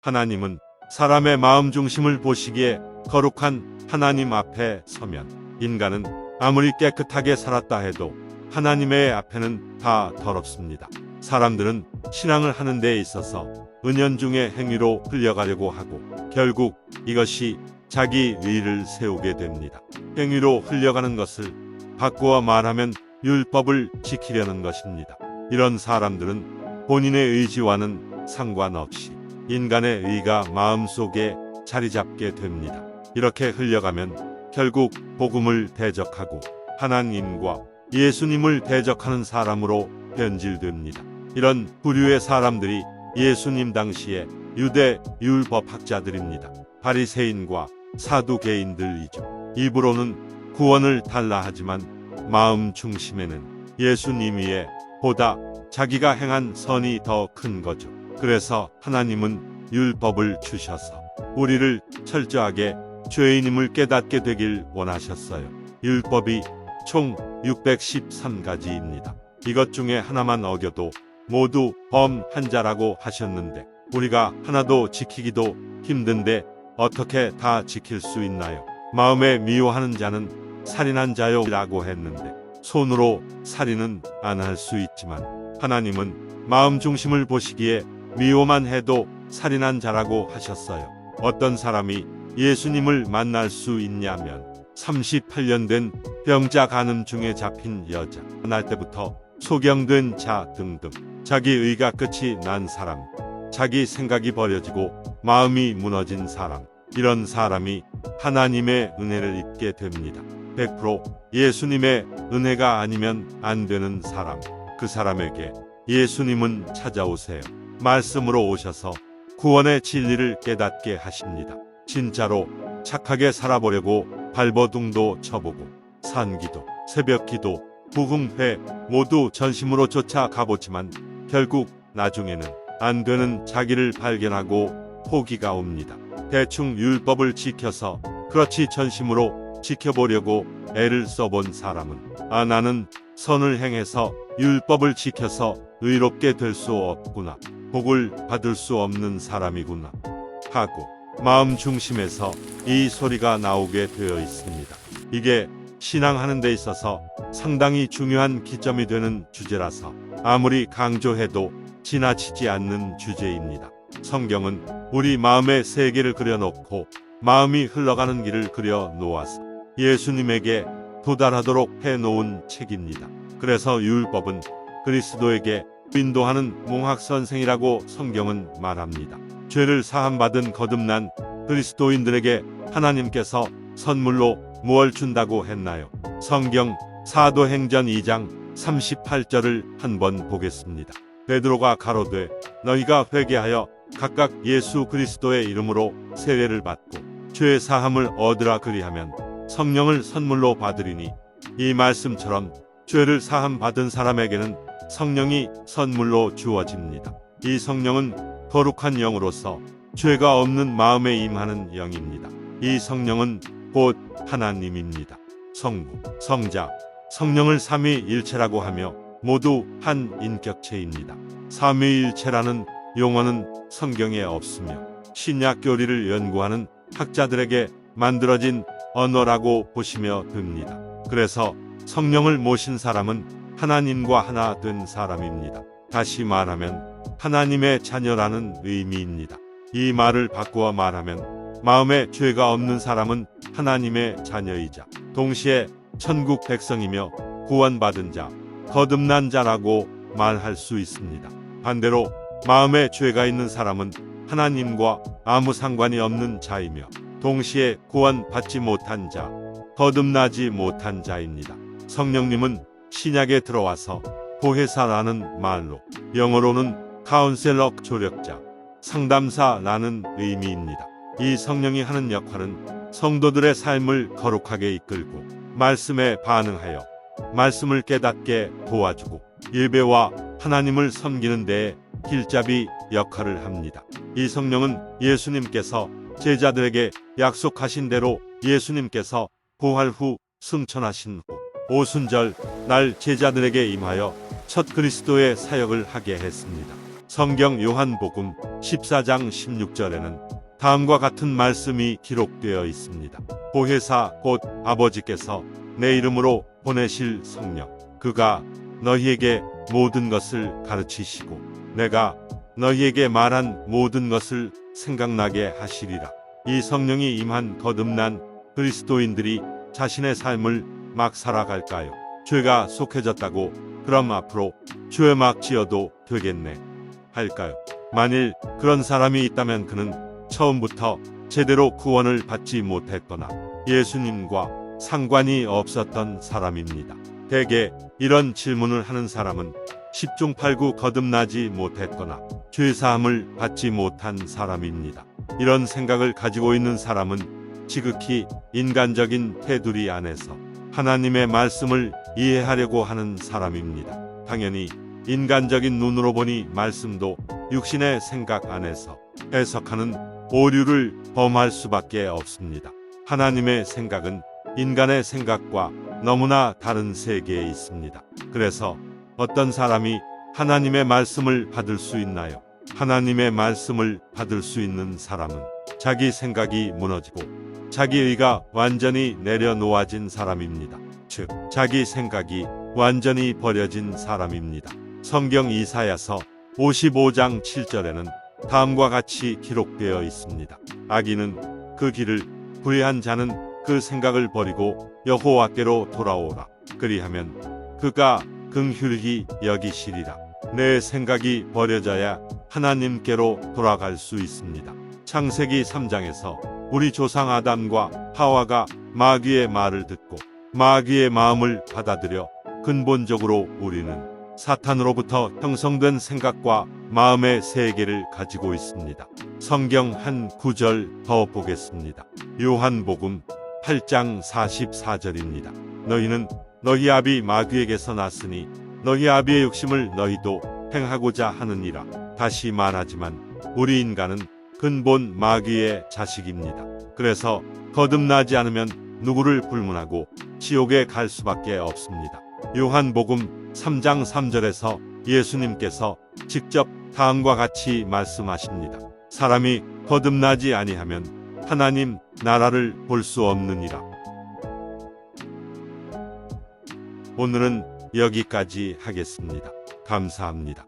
하나님은 사람의 마음 중심을 보시기에 거룩한 하나님 앞에 서면 인간은 아무리 깨끗하게 살았다 해도 하나님의 앞에는 다 더럽습니다. 사람들은 신앙을 하는 데 있어서 은연중의 행위로 흘려가려고 하고 결국 이것이 자기 의를 세우게 됩니다. 행위로 흘려가는 것을 바꾸어 말하면 율법을 지키려는 것입니다. 이런 사람들은 본인의 의지와는 상관없이 인간의 의가 마음속에 자리 잡게 됩니다. 이렇게 흘려가면 결국 복음을 대적하고 하나님과 예수님을 대적하는 사람으로 변질됩니다. 이런 부류의 사람들이 예수님 당시에 유대 율법학자들입니다. 바리새인과 사두개인들이죠. 입으로는 구원을 달라 하지만 마음 중심에는 예수님 위에 보다 자기가 행한 선이 더 큰 거죠. 그래서 하나님은 율법을 주셔서 우리를 철저하게 죄인임을 깨닫게 되길 원하셨어요. 율법이 총 613가지입니다. 이것 중에 하나만 어겨도 모두 범한 자라고 하셨는데 우리가 하나도 지키기도 힘든데 어떻게 다 지킬 수 있나요? 마음에 미워하는 자는 살인한 자요 라고 했는데 손으로 살인은 안 할 수 있지만 하나님은 마음 중심을 보시기에 미워만 해도 살인한 자라고 하셨어요. 어떤 사람이 예수님을 만날 수 있냐면 38년 된 병자 간음 중에 잡힌 여자, 날 때부터 소경된 자 등등 자기 의가 끝이 난 사람, 자기 생각이 버려지고 마음이 무너진 사람, 이런 사람이 하나님의 은혜를 입게 됩니다. 100% 예수님의 은혜가 아니면 안 되는 사람, 그 사람에게 예수님은 찾아오세요. 말씀으로 오셔서 구원의 진리를 깨닫게 하십니다. 진짜로 착하게 살아보려고 발버둥도 쳐보고 산기도, 새벽기도, 부흥회 모두 전심으로 쫓아가보지만 결국 나중에는 안 되는 자기를 발견하고 포기가 옵니다. 대충 율법을 지켜서 그렇지 전심으로 지켜보려고 애를 써본 사람은 나는 선을 행해서 율법을 지켜서 의롭게 될 수 없구나, 복을 받을 수 없는 사람이구나 하고 마음 중심에서 이 소리가 나오게 되어 있습니다. 이게 신앙하는 데 있어서 상당히 중요한 기점이 되는 주제라서 아무리 강조해도 지나치지 않는 주제입니다. 성경은 우리 마음의 세계를 그려놓고 마음이 흘러가는 길을 그려 놓아서 예수님에게 도달하도록 해놓은 책입니다. 그래서 율법은 그리스도에게 인도하는 몽학선생이라고 성경은 말합니다. 죄를 사함받은 거듭난 그리스도인들에게 하나님께서 선물로 무엇을 준다고 했나요? 성경 사도행전 2장 38절을 한번 보겠습니다. 베드로가 가로되 너희가 회개하여 각각 예수 그리스도의 이름으로 세례를 받고 죄 사함을 얻으라 그리하면 성령을 선물로 받으리니, 이 말씀처럼 죄를 사함 받은 사람에게는 성령이 선물로 주어집니다. 이 성령은 거룩한 영으로서 죄가 없는 마음에 임하는 영입니다. 이 성령은 곧 하나님입니다. 성부, 성자, 성령을 삼위일체라고 하며 모두 한 인격체입니다. 삼위일체라는 용어는 성경에 없으며 신약 교리를 연구하는 학자들에게 만들어진 언어라고 보시면 됩니다. 그래서 성령을 모신 사람은 하나님과 하나 된 사람입니다. 다시 말하면 하나님의 자녀라는 의미입니다. 이 말을 바꾸어 말하면 마음에 죄가 없는 사람은 하나님의 자녀이자 동시에 천국 백성이며 구원받은 자, 거듭난 자라고 말할 수 있습니다. 반대로 마음에 죄가 있는 사람은 하나님과 아무 상관이 없는 자이며 동시에 구원받지 못한 자, 거듭나지 못한 자입니다. 성령님은 신약에 들어와서 보혜사라는 말로, 영어로는 카운셀러 조력자, 상담사라는 의미입니다. 이 성령이 하는 역할은 성도들의 삶을 거룩하게 이끌고 말씀에 반응하여 말씀을 깨닫게 도와주고 예배와 하나님을 섬기는 데에 길잡이 역할을 합니다. 이 성령은 예수님께서 제자들에게 약속하신 대로 예수님께서 부활 후 승천하신 후 오순절 날 제자들에게 임하여 첫 그리스도의 사역을 하게 했습니다. 성경 요한복음 14장 16절에는 다음과 같은 말씀이 기록되어 있습니다. 보혜사 곧 아버지께서 내 이름으로 보내실 성령, 그가 너희에게 모든 것을 가르치시고 내가 너희에게 말한 모든 것을 생각나게 하시리라. 이 성령이 임한 거듭난 그리스도인들이 자신의 삶을 막 살아갈까요? 죄가 속해졌다고 그럼 앞으로 죄 막 지어도 되겠네 할까요? 만일 그런 사람이 있다면 그는 처음부터 제대로 구원을 받지 못했거나 예수님과 상관이 없었던 사람입니다. 대개 이런 질문을 하는 사람은 10중 8구 거듭나지 못했거나 죄사함을 받지 못한 사람입니다. 이런 생각을 가지고 있는 사람은 지극히 인간적인 테두리 안에서 하나님의 말씀을 이해하려고 하는 사람입니다. 당연히 인간적인 눈으로 보니 말씀도 육신의 생각 안에서 해석하는 오류를 범할 수밖에 없습니다. 하나님의 생각은 인간의 생각과 너무나 다른 세계에 있습니다. 그래서 어떤 사람이 하나님의 말씀을 받을 수 있나요? 하나님의 말씀을 받을 수 있는 사람은 자기 생각이 무너지고 자기 의가 완전히 내려놓아진 사람입니다. 즉, 자기 생각이 완전히 버려진 사람입니다. 성경 이사야서 55장 7절에는 다음과 같이 기록되어 있습니다. 악인은 그 길을, 불의한 자는 그 생각을 버리고 여호와께로 돌아오라. 그리하면 그가 긍휼히 여기시리라. 내 생각이 버려져야 하나님께로 돌아갈 수 있습니다. 창세기 3장에서 우리 조상 아담과 하와가 마귀의 말을 듣고 마귀의 마음을 받아들여 근본적으로 우리는 사탄으로부터 형성된 생각과 마음의 세계를 가지고 있습니다. 성경 한 구절 더 보겠습니다. 요한복음 8장 44절입니다. 너희는 너희 아비 마귀에게서 났으니 너희 아비의 욕심을 너희도 행하고자 하느니라. 다시 말하지만 우리 인간은 근본 마귀의 자식입니다. 그래서 거듭나지 않으면 누구를 불문하고 지옥에 갈 수밖에 없습니다. 요한복음 3장 3절에서 예수님께서 직접 다음과 같이 말씀하십니다. 사람이 거듭나지 아니하면 하나님 나라를 볼 수 없느니라. 오늘은 여기까지 하겠습니다. 감사합니다.